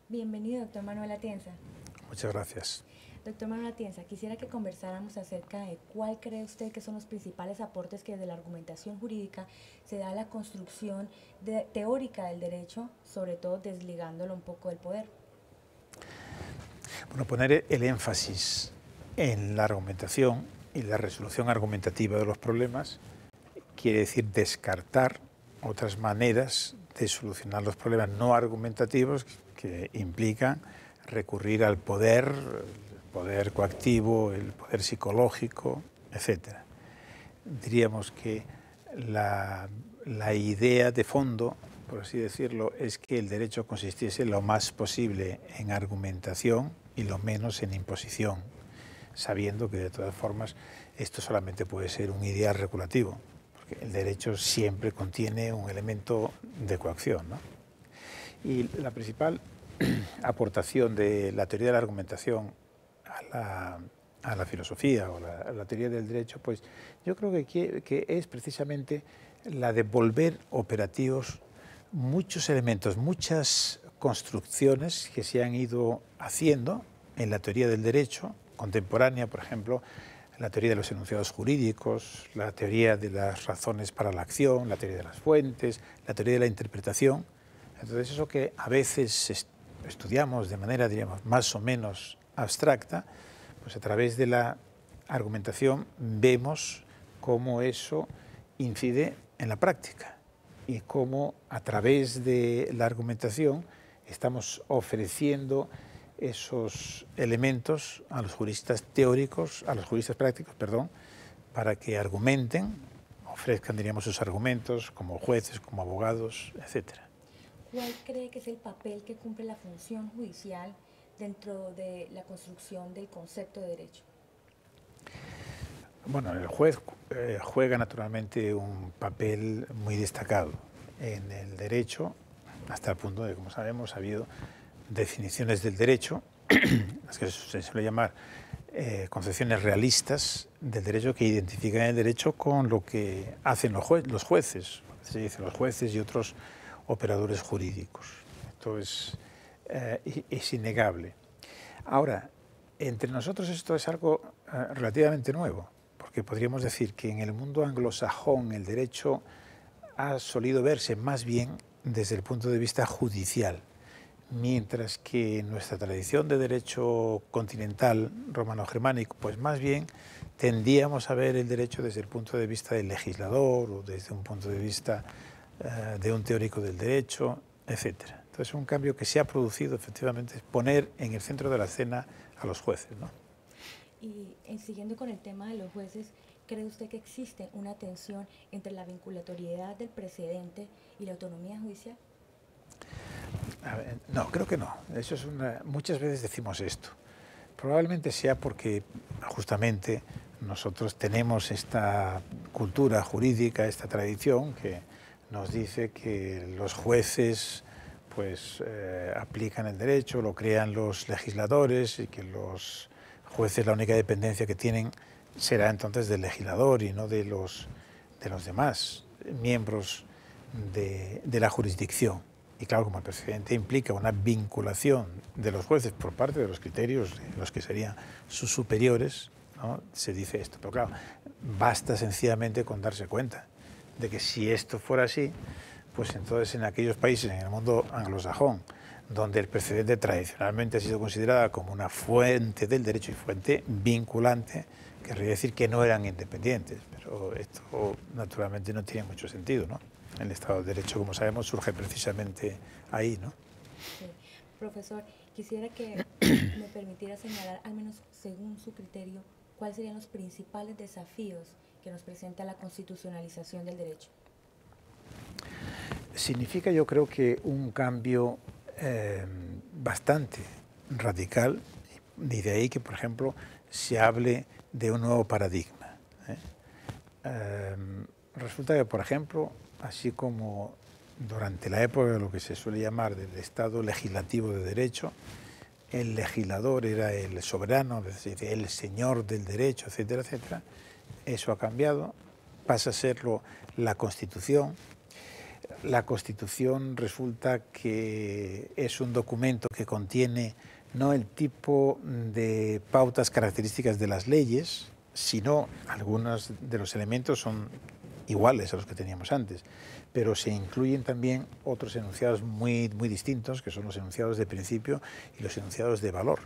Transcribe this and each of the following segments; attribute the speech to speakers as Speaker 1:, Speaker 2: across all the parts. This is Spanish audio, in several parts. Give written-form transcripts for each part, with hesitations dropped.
Speaker 1: Bienvenido, doctor Manuel Atienza.
Speaker 2: Muchas gracias.
Speaker 1: Doctor Manuel Atienza, quisiera que conversáramos acerca de cuál cree usted que son los principales aportes que desde la argumentación jurídica se da a la construcción teórica del derecho, sobre todo desligándolo un poco del poder.
Speaker 2: Bueno, poner el énfasis en la argumentación y la resolución argumentativa de los problemas quiere decir descartar otras maneras de solucionar los problemas no argumentativos que implican recurrir al poder, el poder coactivo, el poder psicológico, etc. Diríamos que la idea de fondo, por así decirlo, es que el derecho consistiese lo más posible en argumentación y lo menos en imposición, sabiendo que de todas formas esto solamente puede ser un ideal regulativo, porque el derecho siempre contiene un elemento de coacción, ¿no? Y la principal aportación de la teoría de la argumentación a la filosofía o la teoría del derecho, pues yo creo que es precisamente la de volver operativos muchos elementos, muchas construcciones que se han ido haciendo en la teoría del derecho contemporánea, por ejemplo, la teoría de los enunciados jurídicos, la teoría de las razones para la acción, la teoría de las fuentes, la teoría de la interpretación. Entonces, eso que a veces estudiamos de manera, diríamos, más o menos abstracta, pues a través de la argumentación vemos cómo eso incide en la práctica y cómo a través de la argumentación estamos ofreciendo esos elementos a los juristas teóricos, a los juristas prácticos, perdón, para que argumenten, ofrezcan, diríamos, sus argumentos como jueces, como abogados, etcétera.
Speaker 1: ¿Cuál cree que es el papel que cumple la función judicial dentro de la construcción del concepto de derecho?
Speaker 2: Bueno, el juez juega naturalmente un papel muy destacado en el derecho, hasta el punto de, como sabemos, ha habido definiciones del derecho, las que se suele llamar concepciones realistas del derecho, que identifican el derecho con lo que hacen los jueces, se dice los jueces y otros operadores jurídicos. Esto es innegable. Ahora, entre nosotros esto es algo relativamente nuevo, porque podríamos decir que en el mundo anglosajón el derecho ha solido verse más bien desde el punto de vista judicial, mientras que en nuestra tradición de derecho continental romano-germánico, pues más bien tendíamos a ver el derecho desde el punto de vista del legislador o desde un punto de vista de un teórico del derecho, etc. Entonces, un cambio que se ha producido efectivamente es poner en el centro de la escena a los jueces, ¿no?
Speaker 1: Y siguiendo con el tema de los jueces, ¿cree usted que existe una tensión entre la vinculatoriedad del precedente y la autonomía judicial?
Speaker 2: No, creo que no. Muchas veces decimos esto. Probablemente sea porque justamente nosotros tenemos esta cultura jurídica, esta tradición que nos dice que los jueces pues aplican el derecho, lo crean los legisladores y que los jueces la única dependencia que tienen será entonces del legislador y no de los demás miembros de la jurisdicción. Y claro, como el precedente implica una vinculación de los jueces por parte de los criterios de los que serían sus superiores, ¿no? Se dice esto. Pero claro, basta sencillamente con darse cuenta de que si esto fuera así, pues entonces en aquellos países, en el mundo anglosajón, donde el precedente tradicionalmente ha sido considerada como una fuente del derecho y fuente vinculante, querría decir que no eran independientes, pero esto naturalmente no tiene mucho sentido, ¿no? El Estado de Derecho, como sabemos, surge precisamente ahí, ¿no?
Speaker 1: Sí. Profesor, quisiera que me permitiera señalar, al menos según su criterio, cuáles serían los principales desafíos que nos presenta la constitucionalización del derecho.
Speaker 2: Significa, yo creo, que un cambio bastante radical, y de ahí que, por ejemplo, se hable de un nuevo paradigma. Resulta que, por ejemplo, así como durante la época de lo que se suele llamar del Estado legislativo de derecho, el legislador era el soberano, es decir, el señor del derecho, etcétera, etcétera, eso ha cambiado, pasa a serlo la Constitución. La Constitución resulta que es un documento que contiene no el tipo de pautas características de las leyes, sino algunos de los elementos son iguales a los que teníamos antes, pero se incluyen también otros enunciados muy distintos, que son los enunciados de principio y los enunciados de valor.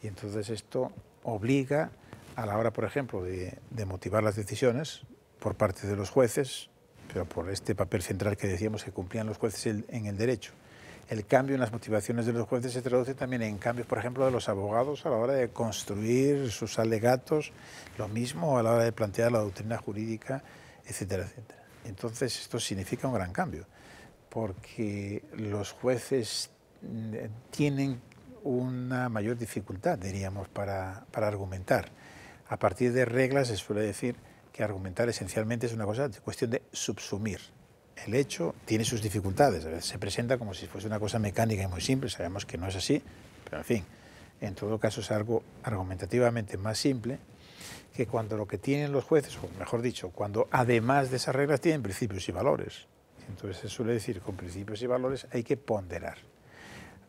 Speaker 2: Y entonces esto obliga a la hora, por ejemplo, de motivar las decisiones por parte de los jueces, pero por este papel central que decíamos que cumplían los jueces en el derecho. El cambio en las motivaciones de los jueces se traduce también en cambios, por ejemplo, de los abogados a la hora de construir sus alegatos, lo mismo a la hora de plantear la doctrina jurídica, etcétera, etcétera. Entonces esto significa un gran cambio, porque los jueces tienen una mayor dificultad, diríamos, para argumentar. A partir de reglas se suele decir que argumentar esencialmente es una cuestión de subsumir. El hecho tiene sus dificultades, a veces se presenta como si fuese una cosa mecánica y muy simple, sabemos que no es así, pero en fin, en todo caso es algo argumentativamente más simple que cuando lo que tienen los jueces, o mejor dicho, cuando además de esas reglas tienen principios y valores. Entonces se suele decir que con principios y valores hay que ponderar.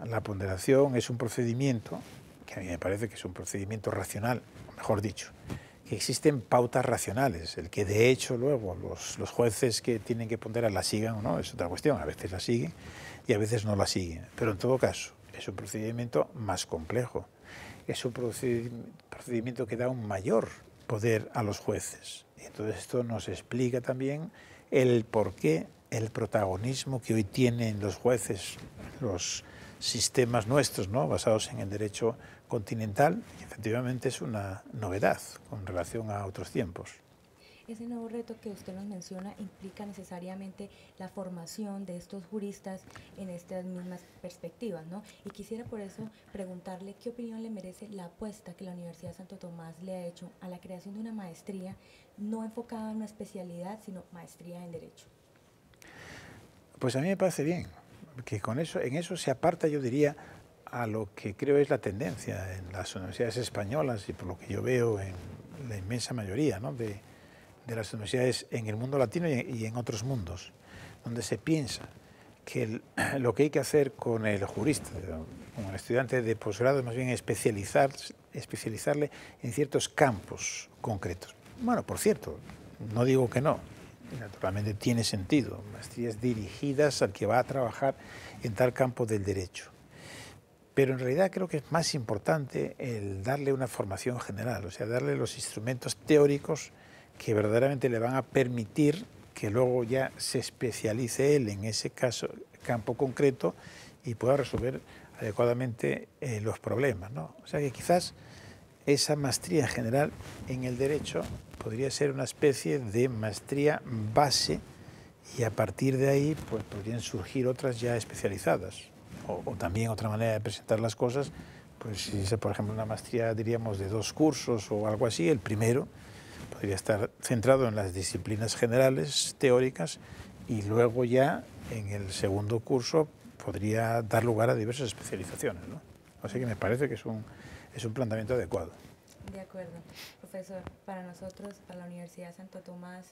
Speaker 2: La ponderación es un procedimiento, que a mí me parece que es un procedimiento racional, mejor dicho, que existen pautas racionales. El que de hecho luego los jueces que tienen que ponderar la sigan o no es otra cuestión. A veces la siguen y a veces no la siguen. Pero en todo caso es un procedimiento más complejo. Es un procedimiento que da un mayor poder a los jueces. Y entonces esto nos explica también el porqué, el protagonismo que hoy tienen los jueces, los sistemas nuestros, ¿no?, basados en el derecho continental, y efectivamente es una novedad con relación a otros tiempos.
Speaker 1: Ese nuevo reto que usted nos menciona implica necesariamente la formación de estos juristas en estas mismas perspectivas, ¿no? Y quisiera por eso preguntarle qué opinión le merece la apuesta que la Universidad de Santo Tomás le ha hecho a la creación de una maestría no enfocada en una especialidad, sino maestría en Derecho.
Speaker 2: Pues a mí me parece bien, que con eso, en eso se aparta, yo diría, a lo que creo es la tendencia en las universidades españolas y por lo que yo veo en la inmensa mayoría, ¿no?, de las universidades en el mundo latino y en otros mundos, donde se piensa que lo que hay que hacer con el jurista, con el estudiante de posgrado, es más bien especializarle en ciertos campos concretos. Bueno, por cierto, no digo que no, naturalmente tiene sentido, maestrías dirigidas al que va a trabajar en tal campo del derecho. Pero en realidad creo que es más importante el darle una formación general, o sea, darle los instrumentos teóricos que verdaderamente le van a permitir que luego ya se especialice él en ese campo concreto y pueda resolver adecuadamente los problemas, ¿no? O sea que quizás esa maestría general en el derecho podría ser una especie de maestría base y a partir de ahí pues, podrían surgir otras ya especializadas. O también otra manera de presentar las cosas, pues si es, por ejemplo, una maestría, diríamos, de 2 cursos o algo así, el primero podría estar centrado en las disciplinas generales, teóricas, y luego ya en el segundo curso podría dar lugar a diversas especializaciones, ¿no? Así que me parece que es un planteamiento adecuado.
Speaker 1: De acuerdo. Profesor, para nosotros, para la Universidad de Santo Tomás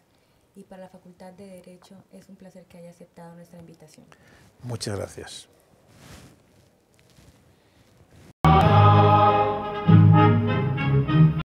Speaker 1: y para la Facultad de Derecho, es un placer que haya aceptado nuestra invitación.
Speaker 2: Muchas gracias.